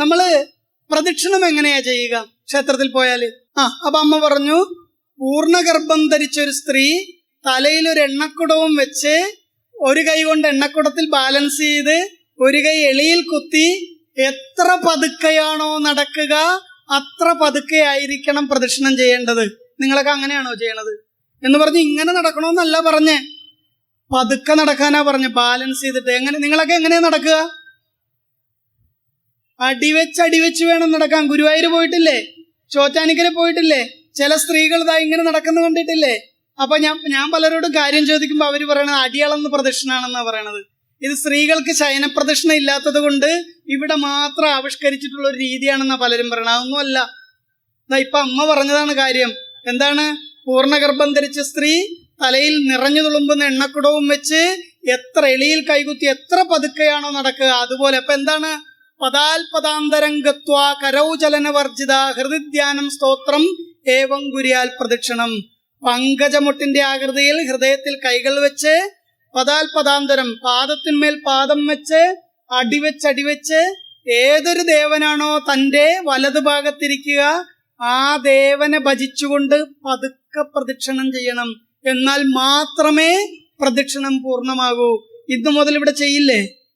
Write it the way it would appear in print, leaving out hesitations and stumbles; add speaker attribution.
Speaker 1: നമ്മള് പ്രദക്ഷിണം എങ്ങനെയാ ചെയ്യുക ക്ഷേത്രത്തിൽ പോയാല്? അപ്പൊ അമ്മ പറഞ്ഞു, പൂർണ്ണഗർഭം ധരിച്ച ഒരു സ്ത്രീ തലയിൽ ഒരു എണ്ണക്കുടവും വെച്ച് ഒരു കൈ കൊണ്ട് എണ്ണക്കുടത്തിൽ ബാലൻസ് ചെയ്ത് ഒരു കൈ എളിയിൽ കുത്തി എത്ര പതുക്കെയാണോ നടക്കുക അത്ര പതുക്കെ ആയിരിക്കണം പ്രദക്ഷിണം ചെയ്യേണ്ടത്. നിങ്ങളൊക്കെ അങ്ങനെയാണോ ചെയ്യണത് എന്ന് പറഞ്ഞ് ഇങ്ങനെ നടക്കണമെന്നല്ല പറഞ്ഞേ, പതുക്കെ നടക്കാനാ പറഞ്ഞ, ബാലൻസ് ചെയ്തിട്ട്. നിങ്ങളൊക്കെ എങ്ങനെയാ നടക്കുക? അടിവെച്ച് വേണം നടക്കാൻ. ഗുരുവായൂർ പോയിട്ടില്ലേ? ചോറ്റാനിക്കര പോയിട്ടില്ലേ? ചില സ്ത്രീകൾ ഇതാ ഇങ്ങനെ നടക്കുന്ന കണ്ടിട്ടില്ലേ? അപ്പൊ ഞാൻ പലരോടും കാര്യം ചോദിക്കുമ്പോൾ അവര് പറയണത് അടിയളന്ന് പ്രദക്ഷിണാണെന്നാ പറയണത്. ഇത് സ്ത്രീകൾക്ക് ശയനപ്രദക്ഷിണ ഇല്ലാത്തത് കൊണ്ട് ഇവിടെ മാത്രം ആവിഷ്കരിച്ചിട്ടുള്ള ഒരു രീതിയാണെന്നാ പലരും പറയണത്. അതൊന്നുമല്ല. ഇപ്പൊ അമ്മ പറഞ്ഞതാണ് കാര്യം. എന്താണ്? പൂർണ്ണഗർഭം ധരിച്ച സ്ത്രീ തലയിൽ നിറഞ്ഞു തുളുമ്പുന്ന എണ്ണക്കുടവും വെച്ച് എത്ര എളിയിൽ കൈകുത്തി എത്ര പതുക്കെയാണോ നടക്കുക അതുപോലെ. അപ്പൊ എന്താണ്? പദാൽപദാന്തരംഗത്വ കരൗചലനവർജിത ഹൃദയധ്യാനം സ്തോത്രം ഏവം ഗുരിയാൽ പ്രദക്ഷിണം. പങ്കജമുട്ടിന്റെ ആകൃതിയിൽ ഹൃദയത്തിൽ കൈകൾ വെച്ച് പദാൽപദാന്തരം പാദത്തിന്മേൽ പാദം വെച്ച് അടിവെച്ച് ഏതൊരു ദേവനാണോ തന്റെ വലതുഭാഗത്തിരിക്കുക ആ ദേവനെ ഭജിച്ചുകൊണ്ട് പതുക്കെ പ്രദക്ഷിണം ചെയ്യണം. എന്നാൽ മാത്രമേ പ്രദക്ഷിണം പൂർണ്ണമാകൂ. ഇന്നു മുതൽ ഇവിടെ ചെയ്യില്ലേ?